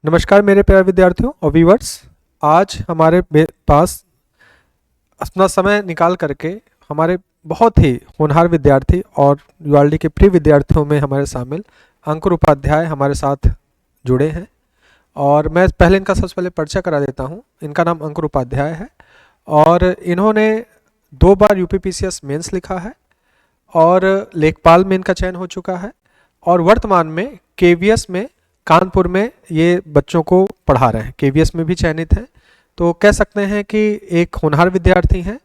नमस्कार मेरे प्यारे विद्यार्थियों और व्यूअर्स। आज हमारे पास अपना समय निकाल करके हमारे बहुत ही होनहार विद्यार्थी और यूआरडी के प्रिय विद्यार्थियों में हमारे शामिल अंकुर उपाध्याय हमारे साथ जुड़े हैं। और मैं पहले इनका सबसे पहले परिचय करा देता हूं। इनका नाम अंकुर उपाध्याय है और इन्होंने 2 बार यूपीपीसीएस मेंस लिखा है और लेखपाल में इनका चयन हो चुका है और वर्तमान में केवीएस में कानपुर में ये बच्चों को पढ़ा रहे हैं, केवीएस में भी चयनित हैं। तो कह सकते हैं कि एक होनहार विद्यार्थी हैं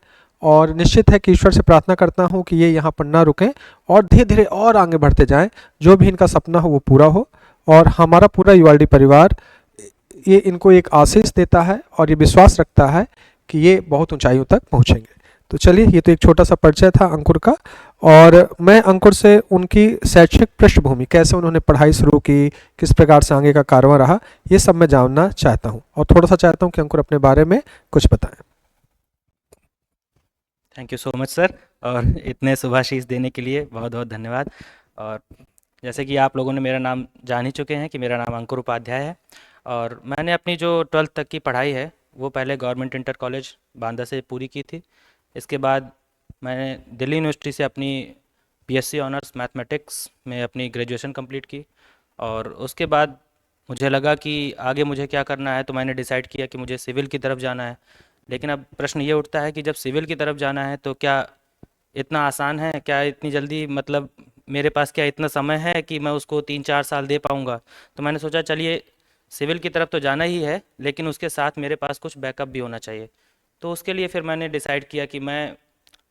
और निश्चित है कि ईश्वर से प्रार्थना करता हूँ कि ये यहाँ पर ना रुकें और धीरे धीरे और आगे बढ़ते जाएं, जो भी इनका सपना हो वो पूरा हो। और हमारा पूरा यूआरडी परिवार ये इनको एक आशीष देता है और ये विश्वास रखता है कि ये बहुत ऊंचाइयों तक पहुँचेंगे। तो चलिए, ये तो एक छोटा सा परिचय था अंकुर का। और मैं अंकुर से उनकी शैक्षिक पृष्ठभूमि, कैसे उन्होंने पढ़ाई शुरू की, किस प्रकार से आगे का कारवां रहा, ये सब मैं जानना चाहता हूँ और थोड़ा सा चाहता हूँ कि अंकुर अपने बारे में कुछ बताएं। Thank you so much sir, और इतने शुभाशीष देने के लिए बहुत बहुत धन्यवाद। और जैसे कि आप लोगों ने मेरा नाम जान ही चुके हैं कि मेरा नाम अंकुर उपाध्याय है और मैंने अपनी जो 12th तक की पढ़ाई है वो पहले गवर्नमेंट इंटर कॉलेज बांदा से पूरी की थी। इसके बाद मैंने दिल्ली यूनिवर्सिटी से अपनी बीएससी ऑनर्स मैथमेटिक्स में अपनी ग्रेजुएशन कंप्लीट की। और उसके बाद मुझे लगा कि आगे मुझे क्या करना है, तो मैंने डिसाइड किया कि मुझे सिविल की तरफ जाना है। लेकिन अब प्रश्न ये उठता है कि जब सिविल की तरफ जाना है तो क्या इतना आसान है, क्या इतनी जल्दी, मतलब मेरे पास क्या इतना समय है कि मैं उसको 3-4 साल दे पाऊँगा। तो मैंने सोचा चलिए सिविल की तरफ तो जाना ही है, लेकिन उसके साथ मेरे पास कुछ बैकअप भी होना चाहिए। तो उसके लिए फिर मैंने डिसाइड किया कि मैं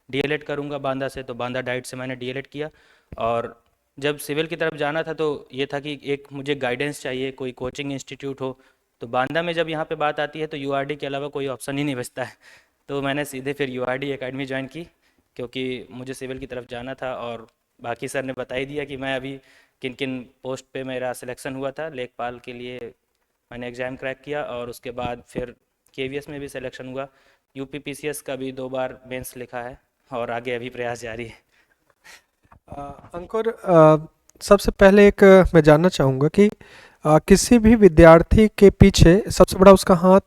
डीएलएड करूँगा बांदा से, तो बांदा डाइट से मैंने डीएलएड किया। और जब सिविल की तरफ जाना था तो ये था कि एक मुझे गाइडेंस चाहिए, कोई कोचिंग इंस्टीट्यूट हो। तो बांदा में जब यहाँ पे बात आती है तो यूआरडी के अलावा कोई ऑप्शन ही नहीं बचता है। तो मैंने सीधे फिर यूआरडी एकेडमी ज्वाइन की, क्योंकि मुझे सिविल की तरफ जाना था। और बाकी सर ने बता ही दिया कि मैं अभी किन किन पोस्ट पे मेरा सिलेक्शन हुआ था। लेखपाल के लिए मैंने एग्ज़ाम क्रैक किया और उसके बाद फिर केवीएस में भी सिलेक्शन हुआ। यूपीपीसीएस का भी 2 बार मेंस लिखा है और आगे अभी प्रयास जारी है। अंकुर, सबसे पहले एक मैं जानना चाहूँगा कि किसी भी विद्यार्थी के पीछे सबसे बड़ा उसका हाथ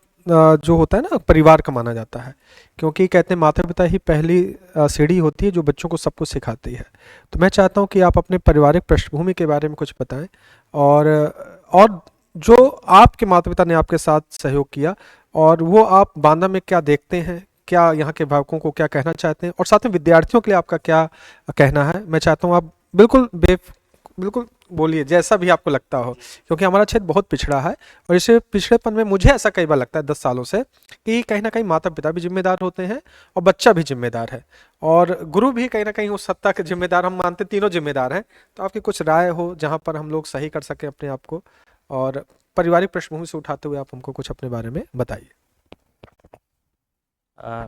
जो होता है ना, परिवार का माना जाता है। क्योंकि कहते हैं माता पिता ही पहली सीढ़ी होती है जो बच्चों को सब कुछ सिखाती है। तो मैं चाहता हूँ कि आप अपने पारिवारिक पृष्ठभूमि के बारे में कुछ बताएं और जो आपके माता पिता ने आपके साथ सहयोग किया और वो आप बांदा में क्या देखते हैं, क्या यहाँ के भावकों को क्या कहना चाहते हैं और साथ में विद्यार्थियों के लिए आपका क्या कहना है। मैं चाहता हूँ आप बिल्कुल बोलिए, जैसा भी आपको लगता हो, क्योंकि हमारा क्षेत्र बहुत पिछड़ा है और इसे पिछड़ेपन में मुझे ऐसा कई बार लगता है 10 सालों से कि कहीं ना कहीं माता पिता भी जिम्मेदार होते हैं और बच्चा भी जिम्मेदार है और गुरु भी कहीं ना कहीं उस सत्ता के जिम्मेदार, हम मानते तीनों जिम्मेदार हैं। तो आपकी कुछ राय हो जहाँ पर हम लोग सही कर सकें अपने आप को, और पारिवारिक पृष्ठभूमि से उठाते हुए आप हमको कुछ अपने बारे में बताइए। आ,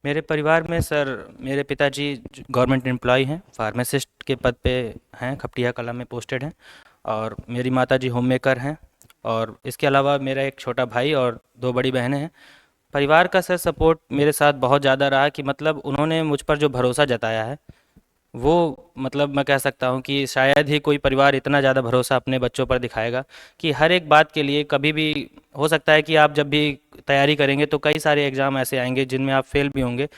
मेरे परिवार में सर, मेरे पिताजी गवर्नमेंट एम्प्लॉय हैं, फार्मासिस्ट के पद पे हैं, खपटिया कला में पोस्टेड हैं। और मेरी माताजी होम मेकर हैं। और इसके अलावा मेरा एक छोटा भाई और 2 बड़ी बहनें हैं। परिवार का सर सपोर्ट मेरे साथ बहुत ज़्यादा रहा कि मतलब उन्होंने मुझ पर जो भरोसा जताया है वो, मतलब मैं कह सकता हूँ कि शायद ही कोई परिवार इतना ज़्यादा भरोसा अपने बच्चों पर दिखाएगा कि हर एक बात के लिए कभी भी हो सकता है कि आप जब भी तैयारी करेंगे तो कई सारे एग्ज़ाम ऐसे आएंगे जिनमें आप फेल भी होंगे।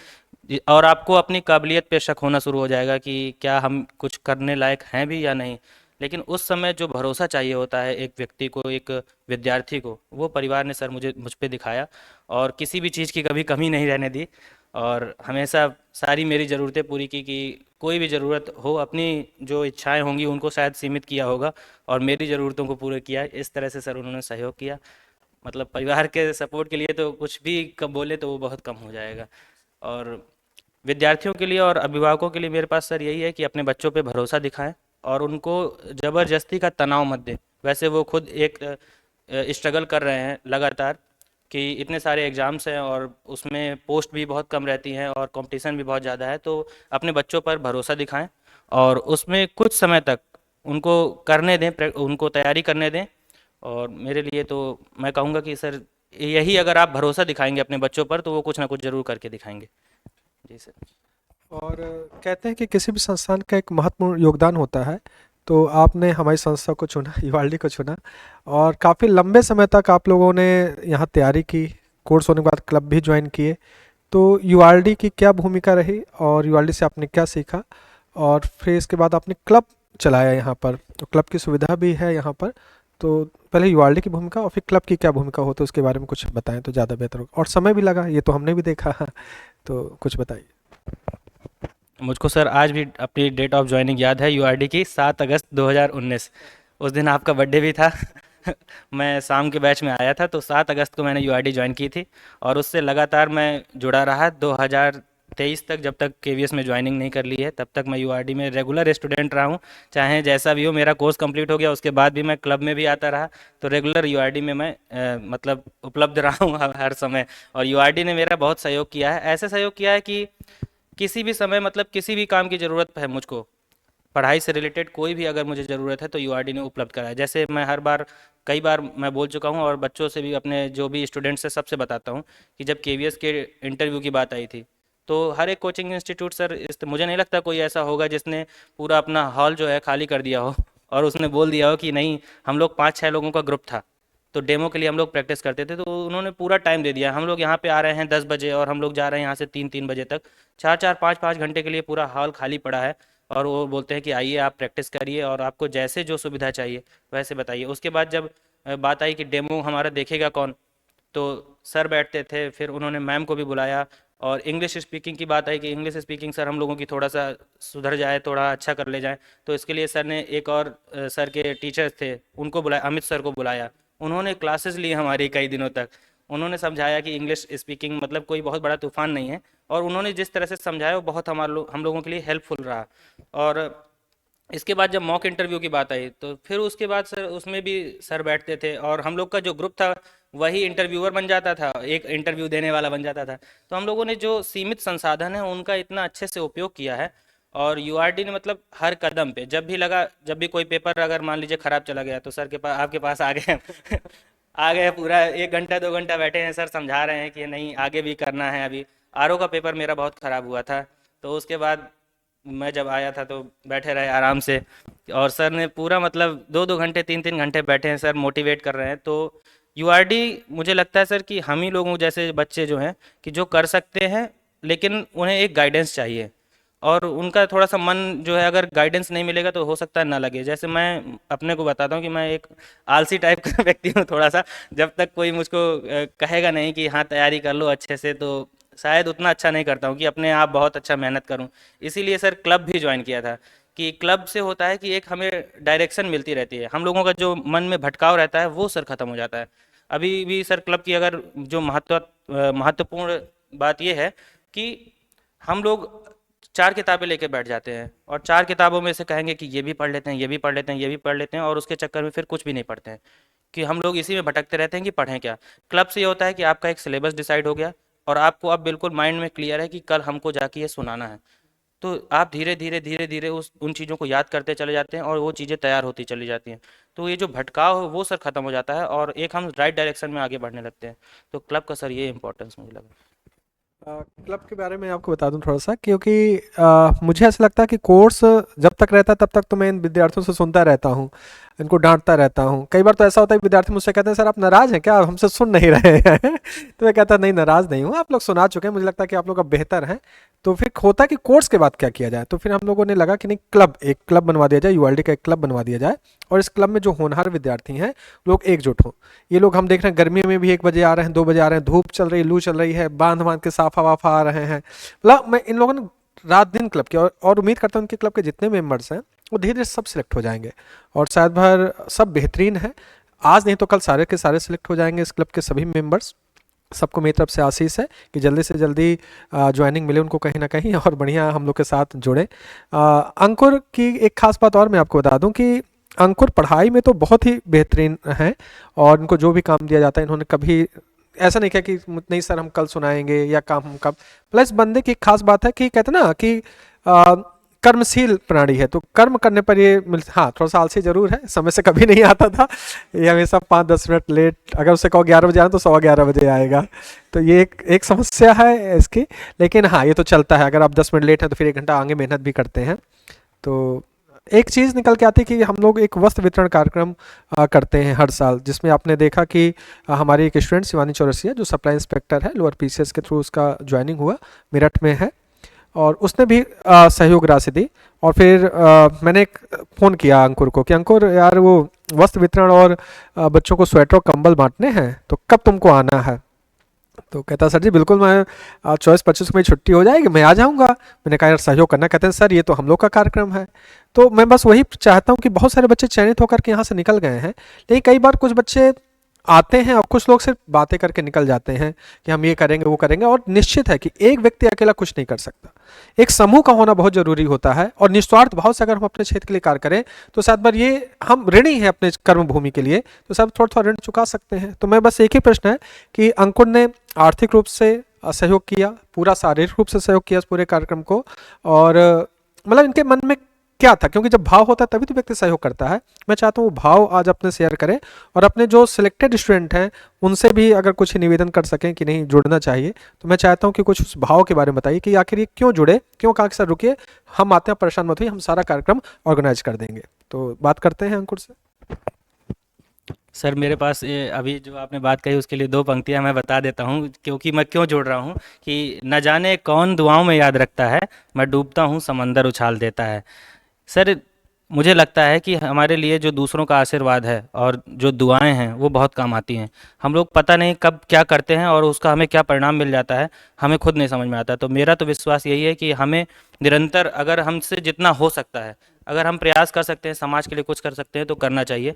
और आपको अपनी काबिलियत पे शक होना शुरू हो जाएगा कि क्या हम कुछ करने लायक हैं भी या नहीं। लेकिन उस समय जो भरोसा चाहिए होता है एक व्यक्ति को, एक विद्यार्थी को, वो परिवार ने सर मुझ पे दिखाया। और किसी भी चीज़ की कभी कमी नहीं रहने दी और हमेशा सारी मेरी ज़रूरतें पूरी की कि कोई भी ज़रूरत हो, अपनी जो इच्छाएं होंगी उनको शायद सीमित किया होगा और मेरी ज़रूरतों को पूरा किया। इस तरह से सर उन्होंने सहयोग किया। मतलब परिवार के सपोर्ट के लिए तो कुछ भी कम बोले तो वो बहुत कम हो जाएगा। और विद्यार्थियों के लिए और अभिभावकों के लिए मेरे पास सर यही है कि अपने बच्चों पे भरोसा दिखाएं और उनको ज़बरदस्ती का तनाव मत दें। वैसे वो खुद एक स्ट्रगल कर रहे हैं लगातार कि इतने सारे एग्ज़ाम्स हैं और उसमें पोस्ट भी बहुत कम रहती हैं और कंपटीशन भी बहुत ज़्यादा है। तो अपने बच्चों पर भरोसा दिखाएं और उसमें कुछ समय तक उनको करने दें, उनको तैयारी करने दें। और मेरे लिए तो मैं कहूँगा कि सर यही, अगर आप भरोसा दिखाएंगे अपने बच्चों पर तो वो कुछ ना कुछ ज़रूर करके दिखाएंगे। जी सर। और कहते हैं कि किसी भी संस्थान का एक महत्वपूर्ण योगदान होता है तो आपने हमारी संस्था को चुना, यूआरडी को चुना, और काफ़ी लंबे समय तक आप लोगों ने यहाँ तैयारी की, कोर्स होने के बाद क्लब भी ज्वाइन किए। तो यूआरडी की क्या भूमिका रही और यूआरडी से आपने क्या सीखा, और फिर इसके बाद आपने क्लब चलाया यहाँ पर, तो क्लब की सुविधा भी है यहाँ पर। तो पहले यूआरडी की भूमिका और फिर क्लब की क्या भूमिका होती है उसके बारे में कुछ बताएं तो ज़्यादा बेहतर होगा, और समय भी लगा ये तो हमने भी देखा। तो कुछ बताइए। मुझको सर आज भी अपनी डेट ऑफ ज्वाइनिंग याद है यूआरडी की, 7 अगस्त 2019। उस दिन आपका बर्थडे भी था। मैं शाम के बैच में आया था, तो 7 अगस्त को मैंने यूआरडी ज्वाइन की थी, और उससे लगातार मैं जुड़ा रहा 2023 तक। जब तक केवीएस में ज्वाइनिंग नहीं कर ली है तब तक मैं यूआरडी में रेगुलर स्टूडेंट रहा हूँ। चाहे जैसा भी हो, मेरा कोर्स कंप्लीट हो गया उसके बाद भी मैं क्लब में भी आता रहा। तो रेगुलर यूआरडी में मैं मतलब उपलब्ध रहा हूँ हर समय। और यूआरडी ने मेरा बहुत सहयोग किया है, ऐसे सहयोग किया है कि किसी भी समय मतलब किसी भी काम की ज़रूरत है मुझको, पढ़ाई से रिलेटेड कोई भी अगर मुझे ज़रूरत है तो यूआरडी ने उपलब्ध कराया। जैसे मैं हर बार, कई बार मैं बोल चुका हूँ और बच्चों से भी, अपने जो भी स्टूडेंट्स हैं सबसे बताता हूँ कि जब केवीएस के इंटरव्यू की बात आई थी, तो हर एक कोचिंग इंस्टीट्यूट सर, मुझे नहीं लगता कोई ऐसा होगा जिसने पूरा अपना हॉल जो है खाली कर दिया हो और उसने बोल दिया हो कि नहीं, हम लोग 5-6 लोगों का ग्रुप था, तो डेमो के लिए हम लोग प्रैक्टिस करते थे, तो उन्होंने पूरा टाइम दे दिया। हम लोग यहाँ पे आ रहे हैं 10 बजे और हम लोग जा रहे हैं यहाँ से 3-3 बजे तक, 4-4 5-5 घंटे के लिए पूरा हॉल खाली पड़ा है। और वो बोलते हैं कि आइए आप प्रैक्टिस करिए और आपको जैसे जो सुविधा चाहिए वैसे बताइए। उसके बाद जब बात आई कि डेमो हमारा देखेगा कौन, तो सर बैठते थे, फिर उन्होंने मैम को भी बुलाया। और इंग्लिश स्पीकिंग की बात आई कि इंग्लिश स्पीकिंग सर हम लोगों की थोड़ा सा सुधर जाए, थोड़ा अच्छा कर ले जाए, तो इसके लिए सर ने एक और सर के टीचर्स थे उनको बुलाया, अमित सर को बुलाया। उन्होंने क्लासेस ली हमारी कई दिनों तक। उन्होंने समझाया कि इंग्लिश स्पीकिंग मतलब कोई बहुत बड़ा तूफान नहीं है, और उन्होंने जिस तरह से समझाया वो बहुत हम लोगों के लिए हेल्पफुल रहा। और इसके बाद जब मॉक इंटरव्यू की बात आई, तो फिर उसके बाद सर उसमें भी सर बैठते थे और हम लोग का जो ग्रुप था वही इंटरव्यूअर बन जाता था, एक इंटरव्यू देने वाला बन जाता था। तो हम लोगों ने जो सीमित संसाधन है उनका इतना अच्छे से उपयोग किया है। और यूआरडी ने मतलब हर कदम पे, जब भी लगा, जब भी कोई पेपर अगर मान लीजिए खराब चला गया, तो सर के पास, आपके पास आ गए। आ गए, पूरा 1 घंटा 2 घंटा बैठे हैं सर, समझा रहे हैं कि नहीं आगे भी करना है। अभी आरओ का पेपर मेरा बहुत ख़राब हुआ था, तो उसके बाद मैं जब आया था तो बैठे रहे आराम से, और सर ने पूरा मतलब 2-2 घंटे 3-3 घंटे बैठे हैं सर, मोटिवेट कर रहे हैं। तो यूआरडी, मुझे लगता है सर कि हम ही लोगों जैसे बच्चे जो हैं कि जो कर सकते हैं, लेकिन उन्हें एक गाइडेंस चाहिए, और उनका थोड़ा सा मन जो है, अगर गाइडेंस नहीं मिलेगा तो हो सकता है ना लगे। जैसे मैं अपने को बताता हूँ कि मैं एक आलसी टाइप का व्यक्ति हूँ थोड़ा सा। जब तक कोई मुझको कहेगा नहीं कि हाँ तैयारी कर लो अच्छे से, तो शायद उतना अच्छा नहीं करता हूँ कि अपने आप बहुत अच्छा मेहनत करूँ। इसीलिए सर क्लब भी ज्वाइन किया था, कि क्लब से होता है कि एक हमें डायरेक्शन मिलती रहती है, हम लोगों का जो मन में भटकाव रहता है वो सर खत्म हो जाता है। अभी भी सर क्लब की अगर जो महत्वपूर्ण बात ये है कि हम लोग 4 किताबें लेके बैठ जाते हैं, और 4 किताबों में से कहेंगे कि ये भी पढ़ लेते हैं, ये भी पढ़ लेते हैं, ये भी पढ़ लेते हैं, और उसके चक्कर में फिर कुछ भी नहीं पढ़ते हैं, कि हम लोग इसी में भटकते रहते हैं कि पढ़ें क्या। क्लब से ये होता है कि आपका एक सिलेबस डिसाइड हो गया, और आपको अब बिल्कुल माइंड में क्लियर है कि कल हमको जाके ये सुनाना है। तो आप धीरे धीरे धीरे धीरे उस उन चीज़ों को याद करते चले जाते हैं और वो चीज़ें तैयार होती चली जाती हैं। तो ये जो भटकाव है वो सर खत्म हो जाता है, और एक हम राइट डायरेक्शन में आगे बढ़ने लगते हैं। तो क्लब का सर ये इंपॉर्टेंस मुझे लगा। क्लब के बारे में आपको बता दूं थोड़ा सा, क्योंकि मुझे ऐसा लगता है कि कोर्स जब तक रहता है तब तक तो मैं इन विद्यार्थियों से सुनता रहता हूं, इनको डांटता रहता हूं। कई बार तो ऐसा होता है विद्यार्थी मुझसे कहते हैं सर आप नाराज़ हैं क्या, आप हमसे सुन नहीं रहे हैं। तो मैं कहता नहीं, नाराज़ नहीं हूँ, आप लोग सुना चुके हैं, मुझे लगता है कि आप लोग अब बेहतर हैं। तो फिर होता है कि कोर्स के बाद क्या किया जाए, तो फिर हम लोगों ने लगा कि नहीं, क्लब, एक क्लब बनवा दिया जाए, यूआरडी का एक क्लब बनवा दिया जाए, और इस क्लब में जो होनहार विद्यार्थी हैं लोग एकजुट हों। ये लोग, हम देख रहे हैं गर्मी में भी 1 बजे आ रहे हैं, 2 बजे आ रहे हैं, धूप चल रही, लू चल रही है, बांध बांध के साफा वाफा आ रहे हैं। मतलब मैं इन लोगों ने रात दिन क्लब किया, और उम्मीद करता हूँ उनके क्लब के जितने मेंबर्स हैं वो धीरे धीरे सब सिलेक्ट हो जाएंगे, और शायद भर सब बेहतरीन है। आज नहीं तो कल सारे के सारे सिलेक्ट हो जाएंगे इस क्लब के सभी मेंबर्स। सबको मेरी तरफ से आशीष है कि जल्दी से जल्दी ज्वाइनिंग मिले उनको कहीं ना कहीं, और बढ़िया हम लोग के साथ जुड़े। अंकुर की एक खास बात और मैं आपको बता दूं कि अंकुर पढ़ाई में तो बहुत ही बेहतरीन हैं, और इनको जो भी काम दिया जाता है इन्होंने कभी ऐसा नहीं किया कि नहीं सर हम कल सुनाएंगे या काम हम कब। प्लस बंदे की एक खास बात है कि कहते ना कि कर्मशील प्राणी है, तो कर्म करने पर ये हाँ थोड़ा सा आलसी जरूर है, समय से कभी नहीं आता था, ये हमेशा 5-10 मिनट लेट, अगर उसे कहो 11 बजे आना तो 11:15 बजे आएगा। तो ये एक समस्या है इसकी, लेकिन हाँ ये तो चलता है, अगर आप 10 मिनट लेट हैं तो फिर 1 घंटा आगे मेहनत भी करते हैं। तो एक चीज़ निकल के आती है कि हम लोग एक वस्त्र वितरण कार्यक्रम करते हैं हर साल, जिसमें आपने देखा कि हमारी एक स्टूडेंट शिवानी चौरसिया जो सप्लाई इंस्पेक्टर है लोअर पीसीएस के थ्रू, उसका ज्वाइनिंग हुआ, मेरठ में है, और उसने भी सहयोग राशि दी। और फिर मैंने एक फ़ोन किया अंकुर को कि अंकुर यार वो वस्त्र वितरण और बच्चों को स्वेटर और कंबल बांटने हैं, तो कब तुमको आना है? तो कहता सर जी बिल्कुल, मैं 24-25 को मेरी छुट्टी हो जाएगी, मैं आ जाऊंगा। मैंने कहा यार सहयोग करना। कहते हैं सर ये तो हम लोग का कार्यक्रम है। तो मैं बस वही चाहता हूँ कि बहुत सारे बच्चे चयनित होकर के यहाँ से निकल गए हैं, लेकिन कई बार कुछ बच्चे आते हैं और कुछ लोग सिर्फ बातें करके निकल जाते हैं कि हम ये करेंगे वो करेंगे, और निश्चित है कि एक व्यक्ति अकेला कुछ नहीं कर सकता, एक समूह का होना बहुत जरूरी होता है। और निस्वार्थ भाव से अगर हम अपने क्षेत्र के लिए कार्य करें तो शायद बार ये हम ऋणी हैं अपने कर्म भूमि के लिए, तो सब थोड़ा थोड़ा ऋण चुका सकते हैं। तो मैं बस एक ही प्रश्न है कि अंकुर ने आर्थिक रूप से सहयोग किया, पूरा शारीरिक रूप से सहयोग किया इस पूरे कार्यक्रम को, और मतलब इनके मन में क्या था, क्योंकि जब भाव होता है तभी तो व्यक्ति सहयोग करता है। मैं चाहता हूँ वो भाव आज अपने शेयर करें, और अपने जो सिलेक्टेड स्टूडेंट हैं उनसे भी अगर कुछ निवेदन कर सकें कि नहीं जुड़ना चाहिए, तो मैं चाहता हूँ कि कुछ उस भाव के बारे में बताइए कि आखिर ये क्यों जुड़े, क्यों कहा कि सर रुकिए हम आते हैं, परेशान मत होइए, हम सारा कार्यक्रम ऑर्गेनाइज कर देंगे। तो बात करते हैं अंकुर से। सर मेरे पास ये अभी जो आपने बात कही उसके लिए दो पंक्तियां मैं बता देता हूँ, क्योंकि मैं क्यों जोड़ रहा हूँ कि न जाने कौन दुआओं में याद रखता है, मैं डूबता हूँ समंदर उछाल देता है। सर मुझे लगता है कि हमारे लिए जो दूसरों का आशीर्वाद है और जो दुआएं हैं वो बहुत काम आती हैं। हम लोग पता नहीं कब क्या करते हैं और उसका हमें क्या परिणाम मिल जाता है, हमें खुद नहीं समझ में आता। तो मेरा तो विश्वास यही है कि हमें निरंतर, अगर हमसे जितना हो सकता है, अगर हम प्रयास कर सकते हैं, समाज के लिए कुछ कर सकते हैं तो करना चाहिए।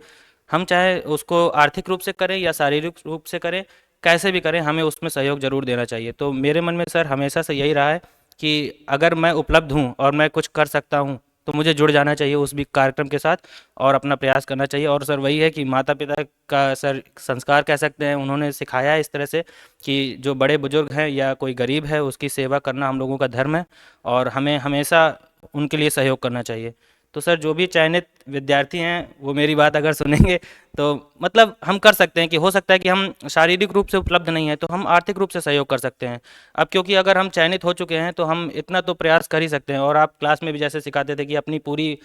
हम चाहे उसको आर्थिक रूप से करें या शारीरिक रूप से करें, कैसे भी करें, हमें उसमें सहयोग ज़रूर देना चाहिए। तो मेरे मन में सर हमेशा से यही रहा है कि अगर मैं उपलब्ध हूँ और मैं कुछ कर सकता हूँ तो मुझे जुड़ जाना चाहिए उस भी कार्यक्रम के साथ और अपना प्रयास करना चाहिए। और सर वही है कि माता पिता का सर संस्कार कह सकते हैं, उन्होंने सिखाया है इस तरह से कि जो बड़े बुजुर्ग हैं या कोई गरीब है उसकी सेवा करना हम लोगों का धर्म है और हमें हमेशा उनके लिए सहयोग करना चाहिए। तो सर जो भी चयनित विद्यार्थी हैं वो मेरी बात अगर सुनेंगे तो मतलब हम कर सकते हैं कि हो सकता है कि हम शारीरिक रूप से उपलब्ध नहीं है तो हम आर्थिक रूप से सहयोग कर सकते हैं। अब क्योंकि अगर हम चयनित हो चुके हैं तो हम इतना तो प्रयास कर ही सकते हैं। और आप क्लास में भी जैसे सिखाते थे कि अपनी पूरी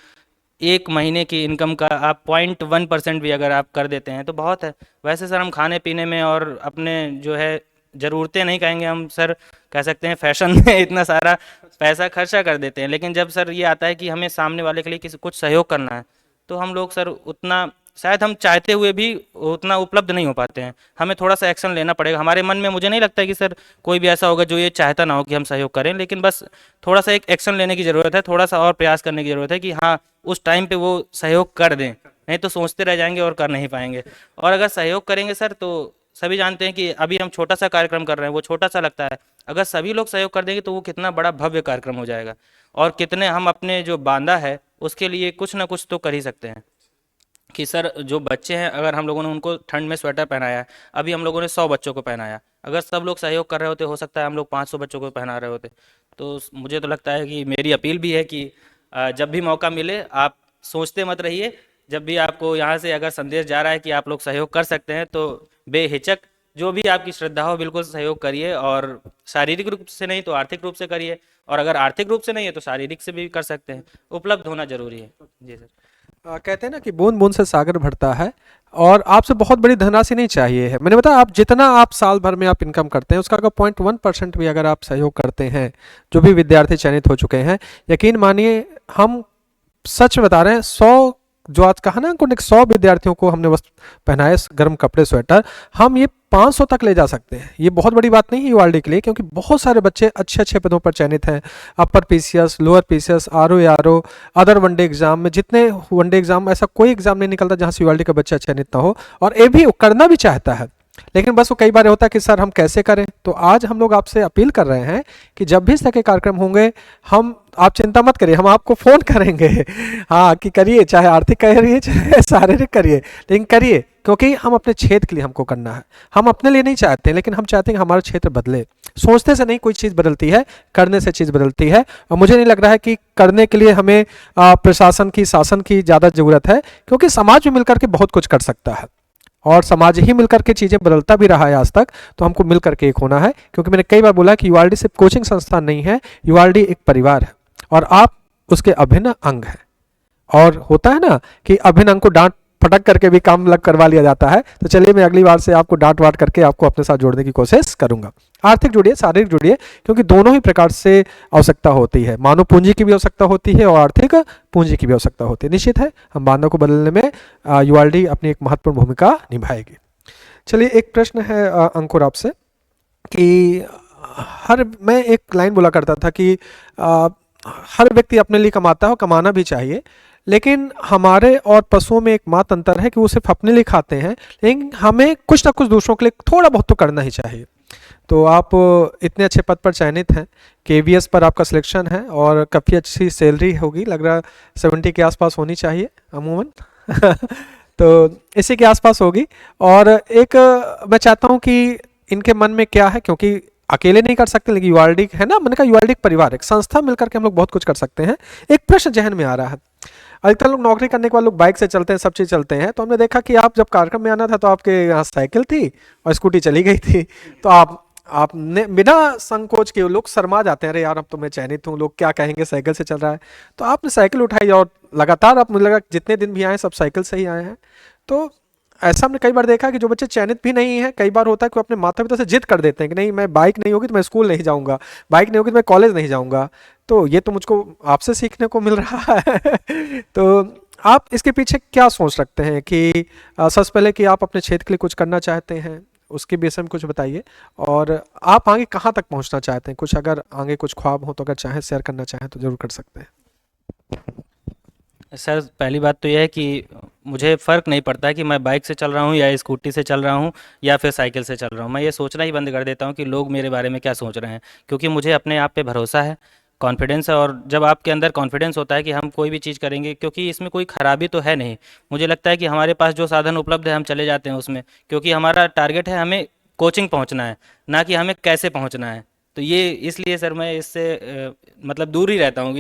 एक महीने की इनकम का आप 0.1% भी अगर आप कर देते हैं तो बहुत है। वैसे सर हम खाने पीने में और अपने जो है ज़रूरतें नहीं कहेंगे हम सर, कह सकते हैं फैशन में इतना सारा पैसा खर्चा कर देते हैं, लेकिन जब सर ये आता है कि हमें सामने वाले के लिए किसी कुछ सहयोग करना है तो हम लोग सर उतना, शायद हम चाहते हुए भी उतना उपलब्ध नहीं हो पाते हैं। हमें थोड़ा सा एक्शन लेना पड़ेगा हमारे मन में। मुझे नहीं लगता कि सर कोई भी ऐसा होगा जो ये चाहता ना हो कि हम सहयोग करें, लेकिन बस थोड़ा सा एक एक्शन लेने की ज़रूरत है, थोड़ा सा और प्रयास करने की ज़रूरत है कि हाँ उस टाइम पे वो सहयोग कर दें, नहीं तो सोचते रह जाएंगे और कर नहीं पाएंगे। और अगर सहयोग करेंगे सर तो सभी जानते हैं कि अभी हम छोटा सा कार्यक्रम कर रहे हैं, वो छोटा सा लगता है, अगर सभी लोग सहयोग कर देंगे तो वो कितना बड़ा भव्य कार्यक्रम हो जाएगा और कितने हम अपने जो बांधा है उसके लिए कुछ ना कुछ तो कर ही सकते हैं। कि सर जो बच्चे हैं अगर हम लोगों ने उनको ठंड में स्वेटर पहनाया है, अभी हम लोगों ने 100 बच्चों को पहनाया, अगर सब लोग सहयोग कर रहे होते हो सकता है हम लोग 500 बच्चों को पहना रहे होते। तो मुझे तो लगता है कि मेरी अपील भी है कि जब भी मौका मिले आप सोचते मत रहिए, जब भी आपको यहाँ से अगर संदेश जा रहा है कि आप लोग सहयोग कर सकते हैं तो बेहिचक जो भी आपकी श्रद्धा हो बिल्कुल सहयोग करिए। और शारीरिक रूप से नहीं तो आर्थिक रूप से करिए, और अगर आर्थिक रूप से नहीं है तो शारीरिक से भी कर सकते हैं। उपलब्ध होना जरूरी है। जी सर। कहते हैं ना कि बूंद बूंद से सागर भरता है, और आपसे बहुत बड़ी धनराशि नहीं चाहिए है। मैंने बताया आप जितना आप साल भर में आप इनकम करते हैं उसका अगर 0.1% भी अगर आप सहयोग करते हैं, जो भी विद्यार्थी चयनित हो चुके हैं, यकीन मानिए हम सच बता रहे हैं, 100 जो आज कहा ना उनको 100 विद्यार्थियों को हमने वस्त्र पहनाए, गर्म कपड़े स्वेटर, हम ये 500 तक ले जा सकते हैं। ये बहुत बड़ी बात नहीं है यूआरडी के लिए, क्योंकि बहुत सारे बच्चे अच्छे अच्छे पदों पर चयनित हैं, upper PCS, lower PCS, RO RO, other one day exam में, जितने वनडे एग्जाम, ऐसा कोई एग्जाम नहीं निकलता जहाँ से यूआरडी का बच्चा चयनित ना हो, और ये भी करना भी चाहता है, लेकिन बस वो कई बार होता है कि सर हम कैसे करें। तो आज हम लोग आपसे अपील कर रहे हैं कि जब भी इस तरह के कार्यक्रम होंगे, हम, आप चिंता मत करिए, हम आपको फ़ोन करेंगे हाँ कि करिए, चाहे आर्थिक करिए चाहे शारीरिक करिए, लेकिन करिए, क्योंकि हम अपने क्षेत्र के लिए हमको करना है। हम अपने लिए नहीं चाहते, लेकिन हम चाहते हैं कि हमारा क्षेत्र बदले। सोचने से नहीं कोई चीज़ बदलती है, करने से चीज़ बदलती है। और मुझे नहीं लग रहा है कि करने के लिए हमें प्रशासन की, शासन की ज़्यादा ज़रूरत है, क्योंकि समाज में मिलकर के बहुत कुछ कर सकता है, और समाज ही मिलकर के चीज़ें बदलता भी रहा है आज तक। तो हमको मिलकर के एक होना है, क्योंकि मैंने कई बार बोला कि यूआरडी सिर्फ कोचिंग संस्थान नहीं है, यूआरडी एक परिवार है और आप उसके अभिन्न अंग हैं। और होता है ना कि अभिन्न अंग को डांट फटक करके भी काम लग करवा लिया जाता है। तो चलिए मैं अगली बार से आपको डांट वाट करके आपको अपने साथ जोड़ने की कोशिश करूंगा। आर्थिक जुड़िए, शारीरिक जुड़िए, क्योंकि दोनों ही प्रकार से आवश्यकता होती है। मानव पूंजी की भी आवश्यकता होती है और आर्थिक पूंजी की भी आवश्यकता होती है। निश्चित है हम बांधों को बदलने में यूआरडी अपनी एक महत्वपूर्ण भूमिका निभाएगी। चलिए एक प्रश्न है अंकुर आपसे कि मैं एक लाइन बोला करता था कि हर व्यक्ति अपने लिए कमाता है और कमाना भी चाहिए, लेकिन हमारे और पशुओं में एक मात्र अंतर है कि वो सिर्फ अपने लिए खाते हैं, लेकिन हमें कुछ ना कुछ दूसरों के लिए थोड़ा बहुत तो करना ही चाहिए। तो आप इतने अच्छे पद पर चयनित हैं, केवीएस पर आपका सिलेक्शन है और काफ़ी अच्छी सैलरी होगी, लग रहा 70 के आसपास होनी चाहिए अमूमन तो इसी के आसपास होगी। और एक मैं चाहता हूँ कि इनके मन में क्या है, क्योंकि अकेले नहीं कर सकते, लेकिन यूआरडी है ना, मैंने कहा यूआरडी एक परिवार, एक संस्था मिलकर के हम लोग बहुत कुछ कर सकते हैं। एक प्रश्न जहन में आ रहा है, अधिकतर लोग नौकरी करने के बाद लोग बाइक से चलते हैं, सब चीज़ चलते हैं, तो हमने देखा कि आप जब कार्यक्रम में आना था तो आपके यहाँ साइकिल थी और स्कूटी चली गई थी, तो आपने बिना संकोच के, लोग शर्मा जाते हैं, अरे यार अब तो मैं चयनित हूँ, लोग क्या कहेंगे साइकिल से चल रहा है, तो आपने साइकिल उठाई और लगातार आप, मुझे लगा जितने दिन भी आए सब साइकिल से ही आए हैं। तो ऐसा हमने कई बार देखा कि जो बच्चे चयनित भी नहीं है, कई बार होता है कि वो अपने माता पिता से जिद कर देते हैं कि नहीं मैं बाइक नहीं होगी तो मैं स्कूल नहीं जाऊंगा, बाइक नहीं होगी तो मैं कॉलेज नहीं जाऊंगा। तो ये तो मुझको आपसे सीखने को मिल रहा है तो आप इसके पीछे क्या सोच रखते हैं कि सबसे पहले कि आप अपने क्षेत्र के लिए कुछ करना चाहते हैं, उसके विषय में कुछ बताइए, और आप आगे कहाँ तक पहुँचना चाहते हैं, कुछ अगर आगे कुछ ख्वाब हो तो अगर चाहें शेयर करना चाहें तो जरूर कर सकते हैं। सर पहली बात तो यह है कि मुझे फ़र्क नहीं पड़ता है कि मैं बाइक से चल रहा हूँ या स्कूटी से चल रहा हूँ या फिर साइकिल से चल रहा हूँ। मैं ये सोचना ही बंद कर देता हूँ कि लोग मेरे बारे में क्या सोच रहे हैं, क्योंकि मुझे अपने आप पे भरोसा है, कॉन्फिडेंस है। और जब आपके अंदर कॉन्फिडेंस होता है कि हम कोई भी चीज़ करेंगे, क्योंकि इसमें कोई खराबी तो है नहीं, मुझे लगता है कि हमारे पास जो साधन उपलब्ध है हम चले जाते हैं उसमें, क्योंकि हमारा टारगेट है हमें कोचिंग पहुंचना है, ना कि हमें कैसे पहुंचना है। तो ये इसलिए सर मैं इससे मतलब दूर ही रहता हूँ।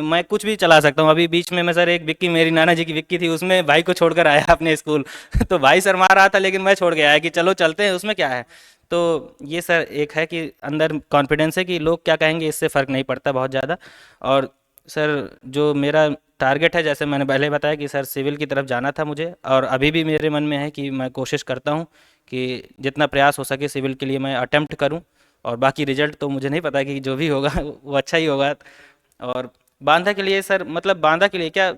मैं कुछ भी चला सकता हूँ। अभी बीच में मैं सर एक विक्की, मेरी नाना जी की विक्की थी, उसमें भाई को छोड़कर आया अपने स्कूल तो भाई शर्मा रहा था लेकिन मैं छोड़ के आया कि चलो चलते हैं, उसमें क्या है। तो ये सर एक है कि अंदर कॉन्फिडेंस है कि लोग क्या कहेंगे इससे फ़र्क नहीं पड़ता बहुत ज़्यादा। और सर जो मेरा टारगेट है, जैसे मैंने पहले बताया कि सर सिविल की तरफ जाना था मुझे, और अभी भी मेरे मन में है कि मैं कोशिश करता हूँ कि जितना प्रयास हो सके सिविल के लिए मैं अटेम्प्ट करूँ। और बाकी रिजल्ट तो मुझे नहीं पता कि जो भी होगा वो अच्छा ही होगा। और बांदा के लिए सर, मतलब बांदा के लिए क्या,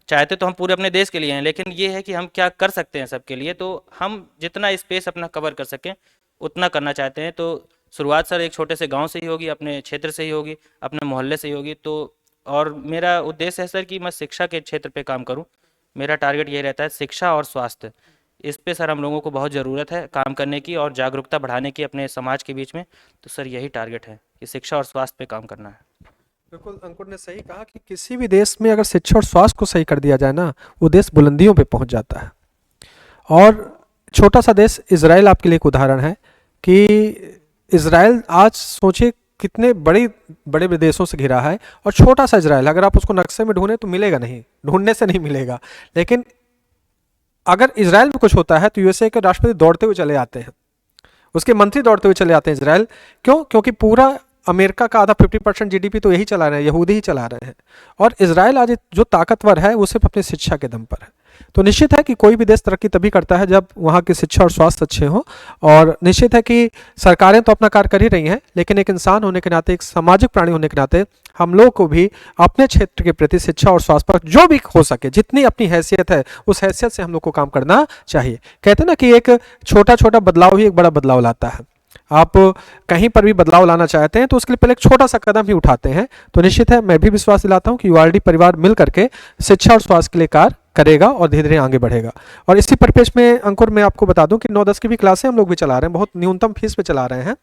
चाहते तो हम पूरे अपने देश के लिए हैं, लेकिन ये है कि हम क्या कर सकते हैं सबके लिए, तो हम जितना स्पेस अपना कवर कर सकें उतना करना चाहते हैं। तो शुरुआत सर एक छोटे से गांव से ही होगी, अपने क्षेत्र से ही होगी, अपने मोहल्ले से ही होगी। तो और मेरा उद्देश्य है सर कि मैं शिक्षा के क्षेत्र पे काम करूं। मेरा टारगेट यही रहता है, शिक्षा और स्वास्थ्य, इस पे सर हम लोगों को बहुत ज़रूरत है काम करने की और जागरूकता बढ़ाने की अपने समाज के बीच में। तो सर यही टारगेट है कि शिक्षा और स्वास्थ्य पे काम करना है। बिल्कुल अंकुर ने सही कहा कि किसी भी देश में अगर शिक्षा और स्वास्थ्य को सही कर दिया जाए ना, वो देश बुलंदियों पे पहुंच जाता है। और छोटा सा देश इजराइल आपके लिए एक उदाहरण है कि इजराइल आज सोचिए कितने बड़े बड़े देशों से घिरा है, और छोटा सा इजराइल अगर आप उसको नक्शे में ढूंढें तो मिलेगा नहीं, ढूंढने से नहीं मिलेगा। लेकिन अगर इजराइल में कुछ होता है तो यूएसए के राष्ट्रपति दौड़ते हुए चले आते हैं, उसके मंत्री दौड़ते हुए चले आते हैं इजराइल। क्यों? क्योंकि पूरा अमेरिका का आधा 50% जीडीपी तो यही चला रहे हैं, यहूदी ही चला रहे हैं। और इजराइल आज जो ताकतवर है वो सिर्फ अपनी शिक्षा के दम पर है। तो निश्चित है कि कोई भी देश तरक्की तभी करता है जब वहाँ की शिक्षा और स्वास्थ्य अच्छे हों। और निश्चित है कि सरकारें तो अपना कार्य कर ही रही हैं, लेकिन एक इंसान होने के नाते, एक सामाजिक प्राणी होने के नाते हम लोग को भी अपने क्षेत्र के प्रति शिक्षा और स्वास्थ्य पर जो भी हो सके, जितनी अपनी हैसियत है उस हैसियत से हम लोग को काम करना चाहिए। कहते हैं ना कि एक छोटा छोटा बदलाव ही एक बड़ा बदलाव लाता है। आप कहीं पर भी बदलाव लाना चाहते हैं तो उसके लिए पहले एक छोटा सा कदम ही उठाते हैं। तो निश्चित है मैं भी विश्वास दिलाता हूं कि यूआरडी परिवार मिल करके शिक्षा और स्वास्थ्य के लिए कार्य करेगा और धीरे धीरे आगे बढ़ेगा। और इसी परिपेक्ष में अंकुर मैं आपको बता दूं कि 9-10 की भी क्लासें हम लोग भी चला रहे हैं, बहुत न्यूनतम फीस पे चला रहे हैं।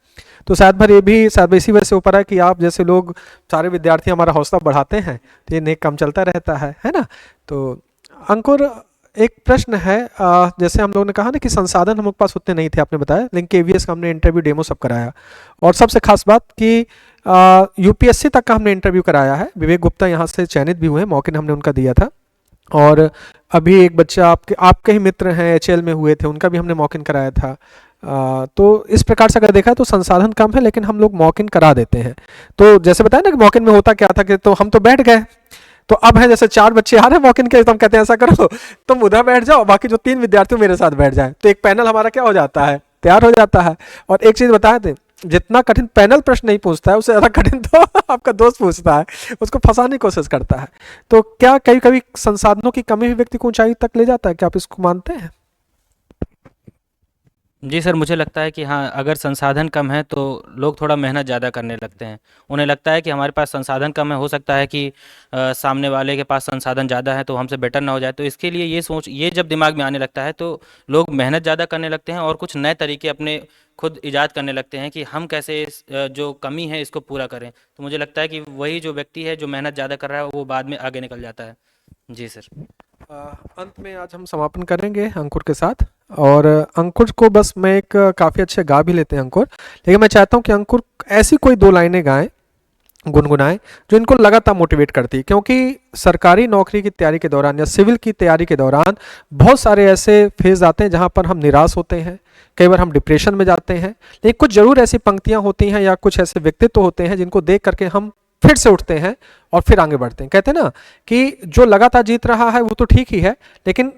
तो शायद भर ये भी शायद इसी वजह से ऊपर है कि आप जैसे लोग सारे विद्यार्थी हमारा हौसला बढ़ाते हैं, तो ये नेक काम चलता रहता है ना। तो अंकुर एक प्रश्न है, जैसे हम लोगों ने कहा ना कि संसाधन हम लोग के पास उतने नहीं थे, आपने बताया, लेकिन केवीएस का हमने इंटरव्यू डेमो सब कराया। और सबसे खास बात कि यूपीएससी तक का हमने इंटरव्यू कराया है। विवेक गुप्ता यहाँ से चयनित भी हुए हैं, मौके हमने उनका दिया था। और अभी एक बच्चा आपके ही मित्र हैं एचएल में हुए थे, उनका भी हमने मॉक इन कराया था। तो इस प्रकार से अगर देखा तो संसाधन कम है लेकिन हम लोग मॉक इन करा देते हैं। तो जैसे बताया ना कि मॉक इन में होता क्या था कि तो हम तो बैठ गए, तो अब है जैसे 4 बच्चे आ रहे हैं वॉक इन के, तो हम कहते हैं ऐसा करो तुम उधर बैठ जाओ, बाकी जो 3 विद्यार्थी मेरे साथ बैठ जाएं, तो एक पैनल हमारा क्या हो जाता है, तैयार हो जाता है। और एक चीज बताए थे, जितना कठिन पैनल प्रश्न नहीं पूछता है, उससे ज्यादा कठिन तो आपका दोस्त पूछता है, उसको फंसाने की कोशिश करता है। तो क्या कभी कभी संसाधनों की कमी भी व्यक्ति को ऊंचाई तक ले जाता है, क्या आप इसको मानते हैं? जी सर, मुझे लगता है कि हाँ, अगर संसाधन कम है तो लोग थोड़ा मेहनत ज़्यादा करने लगते हैं। उन्हें लगता है कि हमारे पास संसाधन कम है, हो सकता है कि सामने वाले के पास संसाधन ज़्यादा है तो हमसे बेटर ना हो जाए। तो इसके लिए ये जब दिमाग में आने लगता है तो लोग मेहनत ज़्यादा करने लगते हैं और कुछ नए तरीके अपने खुद इजाद करने लगते हैं कि हम कैसे जो कमी है इसको पूरा करें। तो मुझे लगता है कि वही जो व्यक्ति है जो मेहनत ज़्यादा कर रहा है वो बाद में आगे निकल जाता है। जी सर। अ, अंत में आज हम समापन करेंगे अंकुर के साथ। और अंकुर को बस मैं एक काफ़ी अच्छे गा भी लेते हैं अंकुर, लेकिन मैं चाहता हूँ कि अंकुर ऐसी कोई 2 लाइनें गाएं, गुनगुनाएं, जो इनको लगातार मोटिवेट करती है। क्योंकि सरकारी नौकरी की तैयारी के दौरान या सिविल की तैयारी के दौरान बहुत सारे ऐसे फेज आते हैं जहां पर हम निराश होते हैं, कई बार हम डिप्रेशन में जाते हैं, लेकिन कुछ जरूर ऐसी पंक्तियां होती हैं या कुछ ऐसे व्यक्तित्व होते हैं जिनको देख करके हम फिर से उठते हैं और फिर आगे बढ़ते हैं। कहते हैं ना कि जो लगातार जीत रहा है वो तो ठीक ही है, लेकिन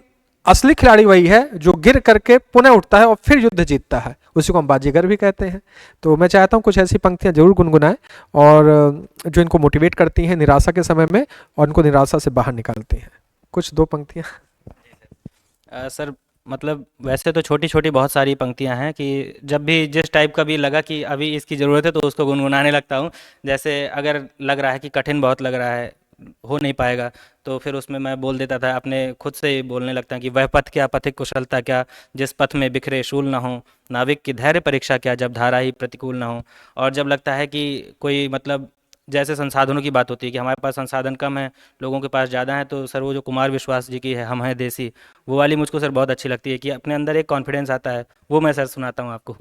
असली खिलाड़ी वही है जो गिर करके पुनः उठता है और फिर युद्ध जीतता है, उसी को हम बाजीगर भी कहते हैं। तो मैं चाहता हूँ कुछ ऐसी पंक्तियाँ जरूर गुनगुनाएं और जो इनको मोटिवेट करती हैं निराशा के समय में और इनको निराशा से बाहर निकालती हैं। कुछ 2 पंक्तियाँ। सर, मतलब वैसे तो छोटी छोटी बहुत सारी पंक्तियां हैं कि जब भी जिस टाइप का भी लगा कि अभी इसकी ज़रूरत है तो उसको गुनगुनाने लगता हूँ। जैसे अगर लग रहा है कि कठिन बहुत लग रहा है, हो नहीं पाएगा, तो फिर उसमें मैं बोल देता था, अपने खुद से ही बोलने लगता कि वह पथ क्या, पथिक कुशलता क्या, जिस पथ में बिखरे शूल ना हो, नाविक की धैर्य परीक्षा क्या, जब धारा ही प्रतिकूल ना हो। और जब लगता है कि कोई मतलब जैसे संसाधनों की बात होती है कि हमारे पास संसाधन कम है, लोगों के पास ज़्यादा है, तो सर वो जो कुमार विश्वास जी की है, हम हैं देसी, वो वाली मुझको सर बहुत अच्छी लगती है कि अपने अंदर एक कॉन्फिडेंस आता है। वो मैं सर सुनाता हूँ आपको।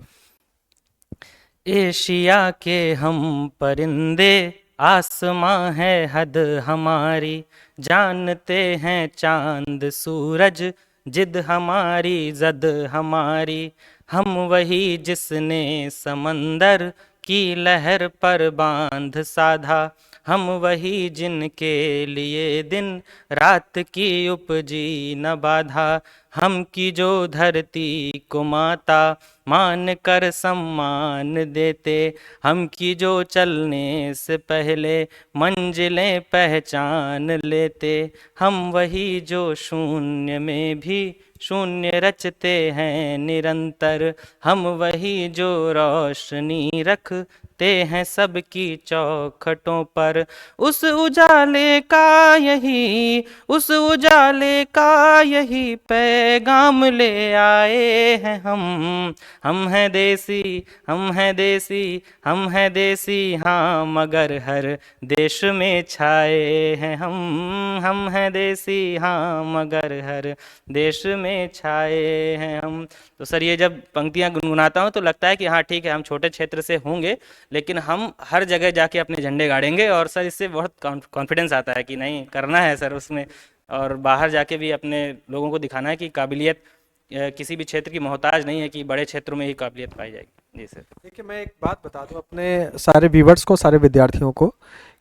एशिया के हम परिंदे, आसमां है हद हमारी, जानते हैं चांद सूरज, जिद हमारी जद हमारी, हम वही जिसने समंदर की लहर पर बांध साधा, हम वही जिनके लिए दिन रात की उपजी न बाधा, हम की जो धरती को माता मान कर सम्मान देते, हम की जो चलने से पहले मंजिलें पहचान लेते, हम वही जो शून्य में भी शून्य रचते हैं निरंतर, हम वही जो रोशनी रखते हैं सबकी चौखटों पर, उस उजाले का यही, उस उजाले का यही पैगाम ले आए हैं हम हैं देसी, हम हैं देसी, हम हैं देसी, हाँ मगर हर देश में छाए हैं हम हैं देसी, हाँ मगर हर देश में छाए हैं हम। तो सर ये जब पंक्तियां गुनगुनाता हूँ तो लगता है कि हाँ ठीक है, हम छोटे क्षेत्र से होंगे लेकिन हम हर जगह जाके अपने झंडे गाड़ेंगे, और सर इससे बहुत कॉन्फिडेंस आता है कि नहीं करना है सर उसमें, और बाहर जाके भी अपने लोगों को दिखाना है कि काबिलियत किसी भी क्षेत्र की मोहताज नहीं है, कि बड़े क्षेत्रों में ही काबिलियत पाई जाएगी। जी सर। देखिए मैं एक बात बता दूं अपने सारे व्यूवर्स को, सारे विद्यार्थियों को,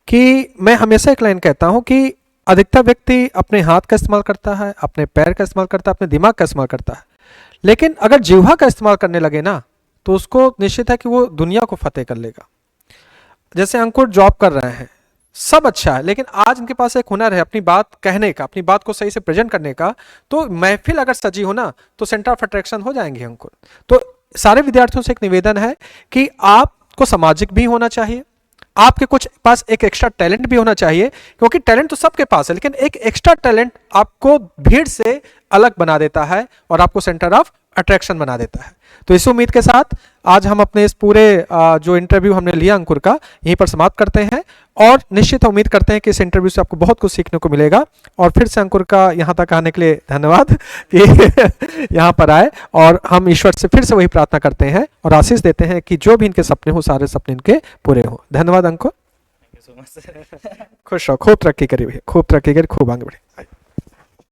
कि मैं हमेशा एक लाइन कहता हूं कि अधिकतर व्यक्ति अपने हाथ का इस्तेमाल करता है, अपने पैर का इस्तेमाल करता है, अपने दिमाग का इस्तेमाल करता है, लेकिन अगर जिह्वा का इस्तेमाल करने लगे ना तो उसको निश्चित है कि वो दुनिया को फतेह कर लेगा। जैसे अंकुर जॉब कर रहे हैं, सब अच्छा है, लेकिन आज इनके पास एक हुनर है अपनी बात कहने का, अपनी बात को सही से प्रेजेंट करने का, तो महफिल अगर सजी हो ना तो सेंटर ऑफ अट्रैक्शन हो जाएंगे अंकुर। तो सारे विद्यार्थियों से एक निवेदन है कि आपको सामाजिक भी होना चाहिए, आपके कुछ पास एक एक्स्ट्रा टैलेंट भी होना चाहिए, क्योंकि टैलेंट तो सबके पास है, लेकिन एक एक्स्ट्रा टैलेंट आपको भीड़ से अलग बना देता है और आपको सेंटर ऑफ अट्रैक्शन बना देता है। तो इस उम्मीद के साथ आज हम अपने इस पूरे जो इंटरव्यू हमने लिया अंकुर का, यहीं पर समाप्त करते हैं, और निश्चित उम्मीद करते हैं कि इस इंटरव्यू से आपको बहुत कुछ सीखने को मिलेगा। और फिर से अंकुर का यहाँ तक आने के लिए धन्यवाद कि यहाँ पर आए, और हम ईश्वर से फिर से वही प्रार्थना करते हैं और आशीष देते हैं कि जो भी इनके सपने हो सारे सपने इनके पूरे हो। धन्यवाद Ankur, thank you so much sir. खुश रहो, खूब तरक्की करिए, खूब तरक्की करिए, खूब आगे बढ़े।